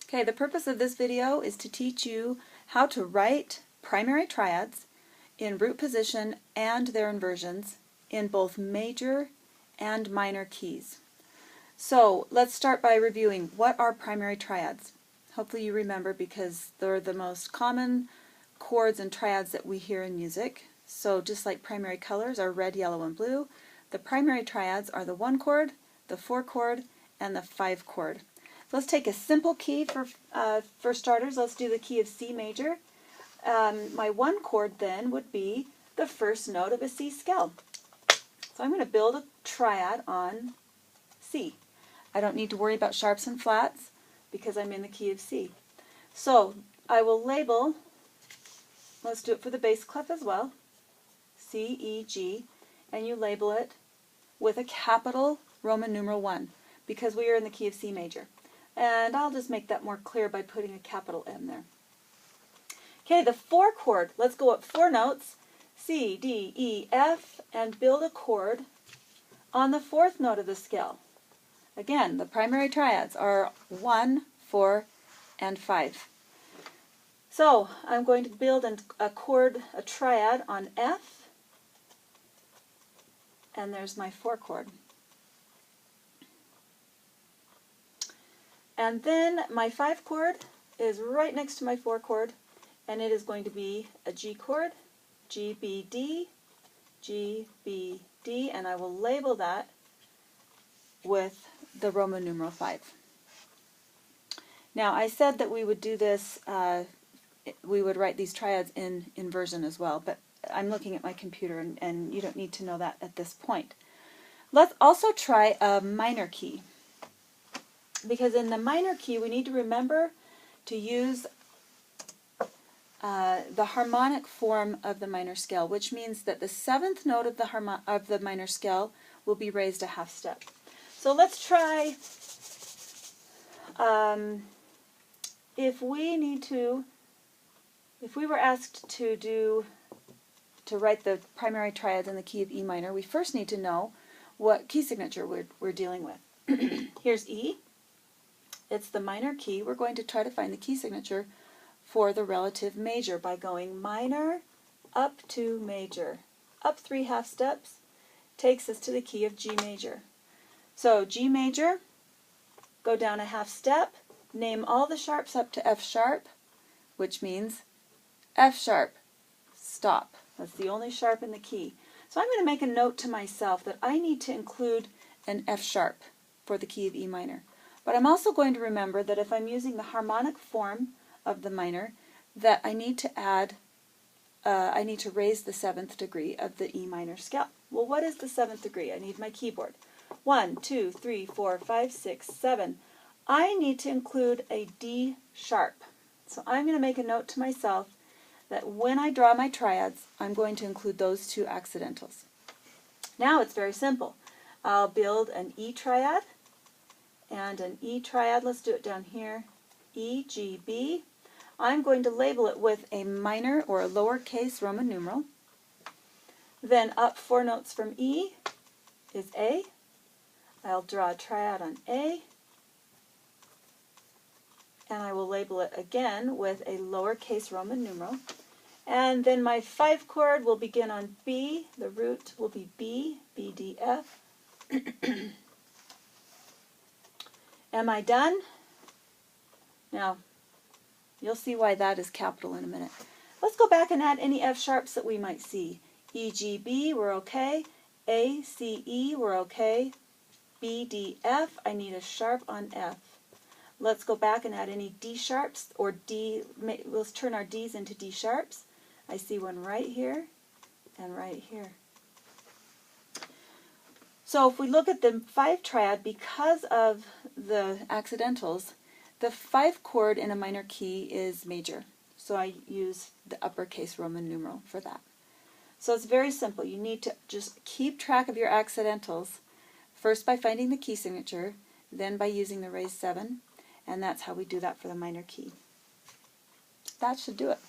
Okay, the purpose of this video is to teach you how to write primary triads in root position and their inversions in both major and minor keys. So let's start by reviewing what are primary triads. Hopefully you remember because they're the most common chords and triads that we hear in music. So just like primary colors are red, yellow, and blue, the primary triads are the 1 chord, the 4 chord, and the 5 chord. Let's take a simple key for starters. Let's do the key of C major. My 1 chord then would be the first note of a C scale. So I'm going to build a triad on C. I don't need to worry about sharps and flats because I'm in the key of C. So I will label, let's do it for the bass clef as well, C, E, G, and you label it with a capital Roman numeral 1 because we are in the key of C major. And I'll just make that more clear by putting a capital M there. Okay, the 4 chord, let's go up 4 notes, C, D, E, F, and build a chord on the 4th note of the scale. Again, the primary triads are 1, 4, and 5. So I'm going to build a triad on F, and there's my 4 chord. And then my 5 chord is right next to my 4 chord, and it is going to be a G chord, G, B, D, G, B, D, and I will label that with the Roman numeral 5. Now I said that we would do this, we would write these triads in inversion as well, but I'm looking at my computer and you don't need to know that at this point. Let's also try a minor key. Because in the minor key, we need to remember to use the harmonic form of the minor scale, which means that the 7th note of the minor scale will be raised a half step. So let's try, if we were asked to write the primary triads in the key of E minor, we first need to know what key signature we're dealing with. Here's E. It's the minor key. We're going to try to find the key signature for the relative major by going minor up to major. Up 3 half steps takes us to the key of G major. So G major, go down a half step, name all the sharps up to F sharp, which means F sharp, stop. That's the only sharp in the key. So I'm going to make a note to myself that I need to include an F sharp for the key of E minor. But I'm also going to remember that if I'm using the harmonic form of the minor, that I need to add, I need to raise the 7th degree of the E minor scale. Well, what is the 7th degree? I need my keyboard. 1, 2, 3, 4, 5, 6, 7. I need to include a D sharp. So I'm going to make a note to myself that when I draw my triads, I'm going to include those 2 accidentals. Now it's very simple. I'll build an E triad and an E triad. Let's do it down here. E, G, B. I'm going to label it with a minor or a lowercase Roman numeral. Then up 4 notes from E is A. I'll draw a triad on A, and I will label it again with a lowercase Roman numeral. And then my 5 chord will begin on B. The root will be B, B, D, F. Am I done? Now, you'll see why that is capital in a minute. Let's go back and add any F sharps that we might see. E, G, B, we're okay. A, C, E, we're okay. B, D, F, I need a sharp on F. Let's go back and add any D sharps, or D, let's turn our Ds into D sharps. I see one right here and right here. So if we look at the 5 triad, because of the accidentals, the 5 chord in a minor key is major. So I use the uppercase Roman numeral for that. So it's very simple. You need to just keep track of your accidentals, first by finding the key signature, then by using the raised 7, and that's how we do that for the minor key. That should do it.